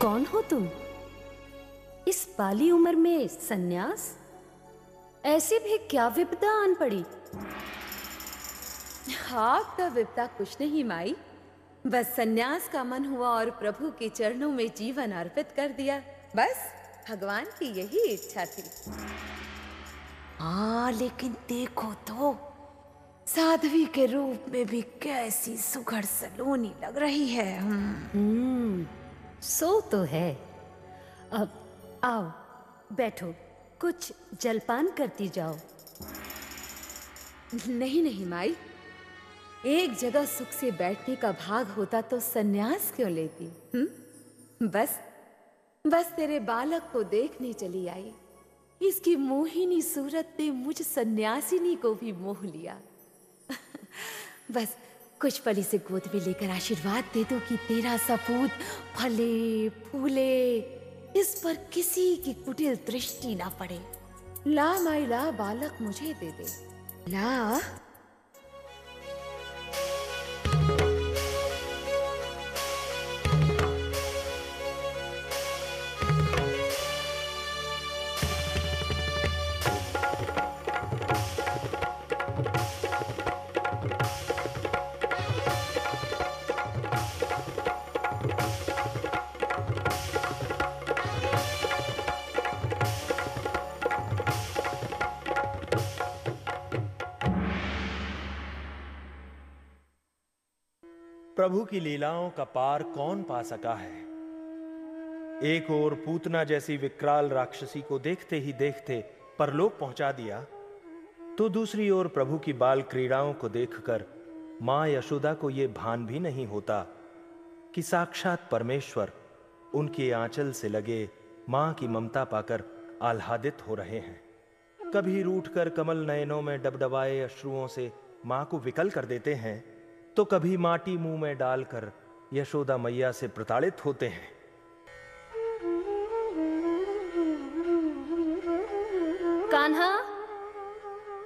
कौन हो तुम? इस बाली उम्र में सन्यास? ऐसी भी क्या विपदा आन पड़ी? हाँ, तो विपदा कुछ नहीं माई, बस सन्यास का मन हुआ और प्रभु के चरणों में जीवन अर्पित कर दिया। बस भगवान की यही इच्छा थी। हाँ, लेकिन देखो तो साध्वी के रूप में भी कैसी सुघड़ सलोनी लग रही है। सो तो है। अब आओ बैठो, कुछ जलपान करती जाओ। नहीं नहीं माई, एक जगह सुख से बैठने का भाग होता तो सन्यास क्यों लेती? बस तेरे बालक को देखने चली आई। इसकी मोहिनी सूरत ने मुझ सन्यासिनी को भी मोह लिया। बस कुछ पली से गोद में लेकर आशीर्वाद दे दो कि तेरा सपूत फले फूले, इस पर किसी की कुटिल दृष्टि ना पड़े। ला माई ला, बालक मुझे दे दे, ला। प्रभु की लीलाओं का पार कौन पा सका है। एक ओर पूतना जैसी विकराल राक्षसी को देखते ही देखते परलोक पहुंचा दिया, तो दूसरी ओर प्रभु की बाल क्रीड़ाओं को देखकर मां यशोदा को यह भान भी नहीं होता कि साक्षात परमेश्वर उनके आंचल से लगे मां की ममता पाकर आह्लादित हो रहे हैं। कभी रूठकर कमल नयनों में डबडबाए अश्रुओं से मां को विकल कर देते हैं, तो कभी माटी मुंह में डालकर यशोदा मैया से प्रताड़ित होते हैं। कान्हा,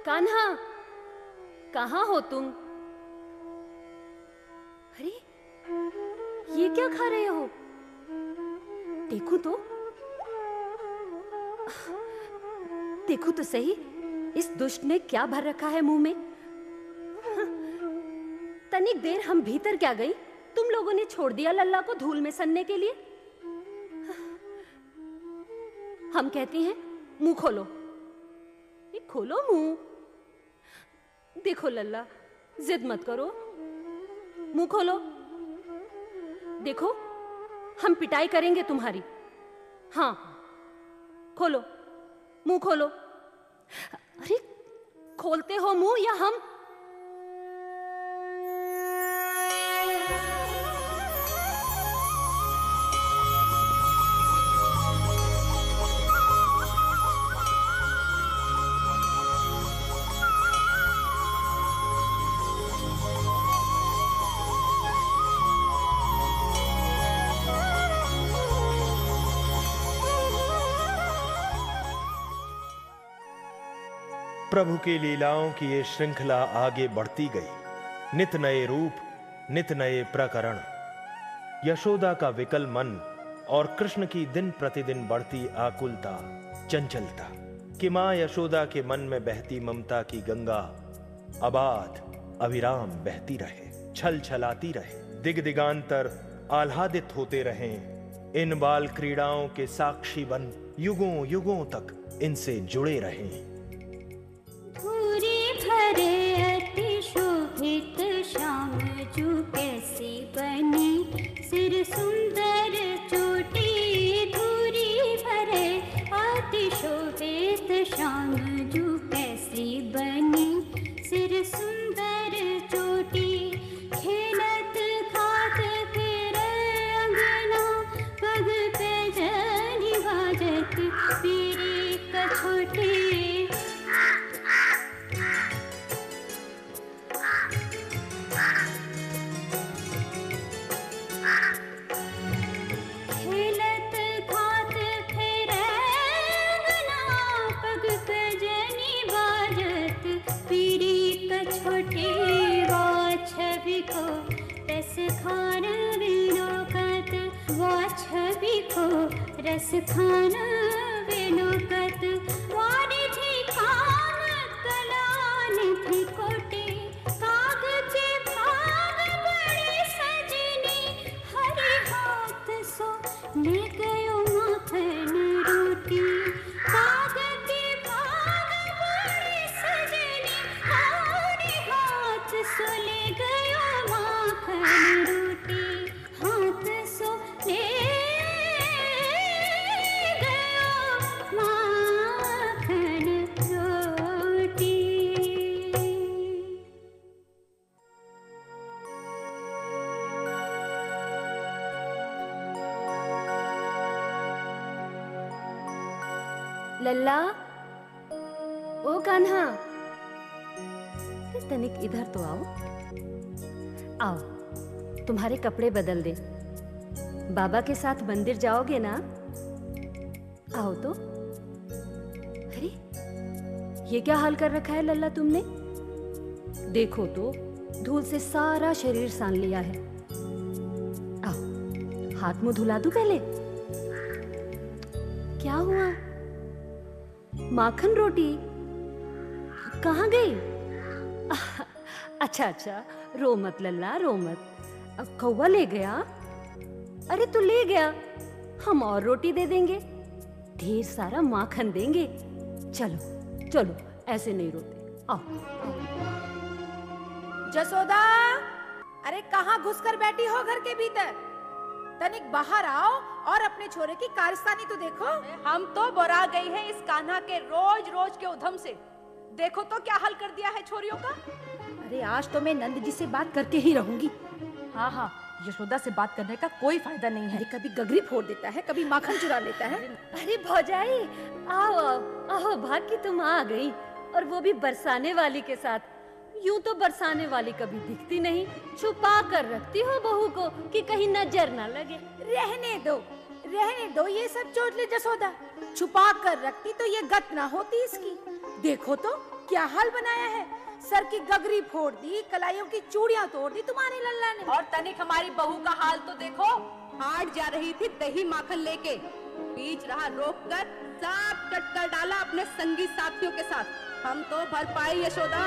कान्हा, कहाँ हो तुम? अरे ये क्या खा रहे हो? देखो तो, देखो तो सही, इस दुष्ट ने क्या भर रखा है मुंह में। तनिक देर हम भीतर क्या गई, तुम लोगों ने छोड़ दिया लल्ला को धूल में सनने के लिए। हम कहती हैं मुंह खोलो, ये खोलो मुंह। देखो लल्ला, जिद मत करो, मुंह खोलो। देखो हम पिटाई करेंगे तुम्हारी। हाँ खोलो, मुंह खोलो। अरे खोलते हो मुंह या हम? प्रभु की लीलाओं की ये श्रृंखला आगे बढ़ती गई। नित नए रूप, नित नए प्रकरण, यशोदा का विकल मन और कृष्ण की दिन प्रतिदिन बढ़ती आकुलता, चंचलता कि मां यशोदा के मन में बहती ममता की गंगा अबाध अविराम बहती रहे, छल छलाती रहे, दिगदिगांतर आह्लादित होते रहें। इन बाल क्रीड़ाओं के साक्षी बन युगों युगों तक इनसे जुड़े रहें। भरे अति शोभित श्याम जू कैसी बनी, सिर सुंदर चोटी धूरी भरे अति शोभित श्याम जू कैसी बनी, सिर सुंदर चोटी। खेलत खात फिर अंगना, पग पे जनी बाजत पीरी कछोटी। रस खान वेणुकत वारिधि काम कलानिधि कोटि काग के भाग बड़े सजनी हरि हाथ सो ले गयो माखन रोटी काग के भाग बड़े सजनी हरि हाथ सो ले गयो माखन रोटी हाथ सो ले लल्ला, ओ कान्हा, तनिक इधर तो आओ। आओ, तुम्हारे कपड़े बदल दे। बाबा के साथ मंदिर जाओगे ना? आओ तो। अरे, ये क्या हाल कर रखा है लल्ला तुमने? देखो तो, धूल से सारा शरीर सान लिया है। आओ, हाथ मुंह धुला दूं पहले। क्या हुआ? माखन रोटी कहाँ गई? अच्छा अच्छा, रो मत लल्ला, रो मत। अब कौवा ले गया? अरे तो ले गया, हम और रोटी दे देंगे, ढेर सारा माखन देंगे। चलो चलो, ऐसे नहीं रोते। आओ। जसोदा, अरे कहाँ घुसकर बैठी हो घर के भीतर? तनिक बाहर आओ और अपने छोरे की कारस्तानी तो देखो। हम तो बोरा गई हैं इस कान्हा के रोज रोज के उधम से। देखो तो क्या हाल कर दिया है छोरियों का। अरे आज तो मैं नंद जी से बात करके ही रहूंगी। हाँ हाँ, यशोदा से बात करने का कोई फायदा नहीं है। अरे कभी गगरी फोड़ देता है, कभी माखन चुरा लेता है। अरे भौजाई, आओ आओ आओ, भाग की तुम आ गई, और वो भी बरसाने वाली के साथ। यूं तो बरसाने वाली कभी दिखती नहीं, छुपा कर रखती हो बहू को कि कहीं नजर ना लगे। रहने दो ये सब चोटले जसोदा। छुपा कर रखती तो ये गत ना होती इसकी। देखो तो क्या हाल बनाया है। सर की गगरी फोड़ दी, कलाइयों की चूड़ियां तोड़ दी तुम्हारे लल्ला ने। और तनिक हमारी बहू का हाल तो देखो। हाट जा रही थी दही माखन लेके, बीच रहा रोक कर सब कट कर डाला अपने संगी साथियों के साथ। हम तो भर पाई यशोदा।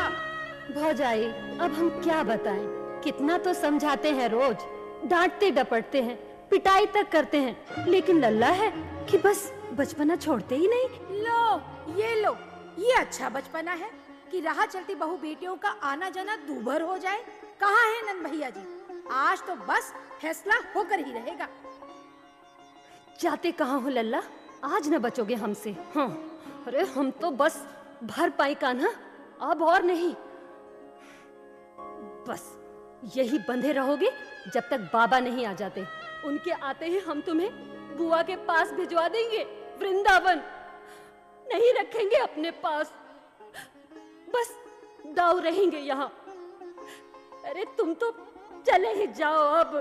भौजाई, अब हम क्या बताएं? कितना तो समझाते हैं रोज, डांटते डपटते हैं, पिटाई तक करते हैं, लेकिन लल्ला है कि बस बचपना छोड़ते ही नहीं। लो, ये अच्छा बचपना है कि राह चलती बहू बेटियों का आना जाना दूभर हो जाए। कहाँ है नंद भैया जी? आज तो बस फैसला होकर ही रहेगा। जाते कहाँ हो लल्ला? आज न बचोगे हमसे। हाँ, अरे हम तो बस भर पाई कान्हा, अब और नहीं। बस यही बंधे रहोगे जब तक बाबा नहीं आ जाते। उनके आते ही हम तुम्हें बुआ के पास भिजवा देंगे, वृंदावन। नहीं रखेंगे अपने पास, बस दाऊ रहेंगे यहाँ। अरे तुम तो चले ही जाओ अब।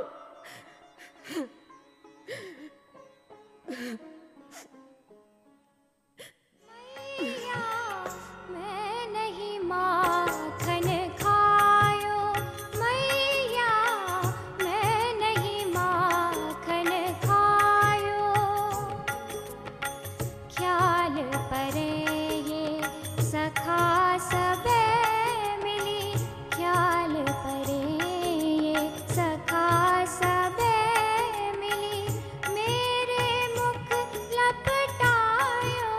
मैं नहीं माखन खायो, मैया मैं नहीं माखन खायो। ख्याल परे ये सखा सबे मिली, ख्याल परे ये सखा सबे मिली। मेरे मुख लपटायो,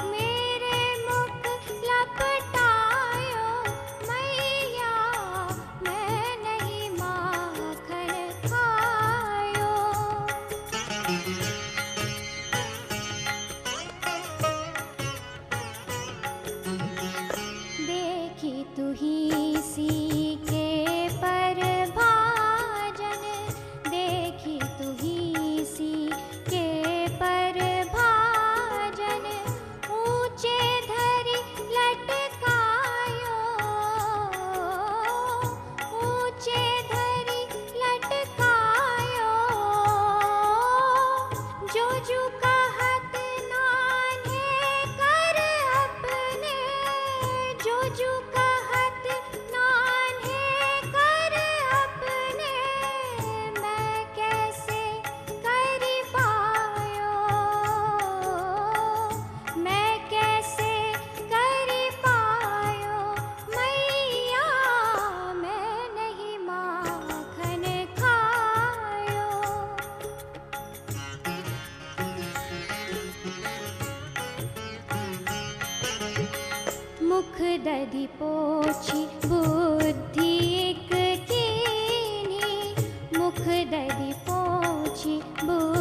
मेरे मुख लपटायो, मैया मैं नहीं माखन खायो। देखी तू ही सी के पर भाजन, देखी तू ही सी के पर भाजन। ऊंचे धरी लटकायो, ऊंचे धरी लटकायो। जो जो कहत नान्हे कर अपने, जो जो कहत नान्हे कर अपने। मैं कैसे कर दधि पोछी बुद्धि एक कीनी मुख दधि पोछी बुद्धि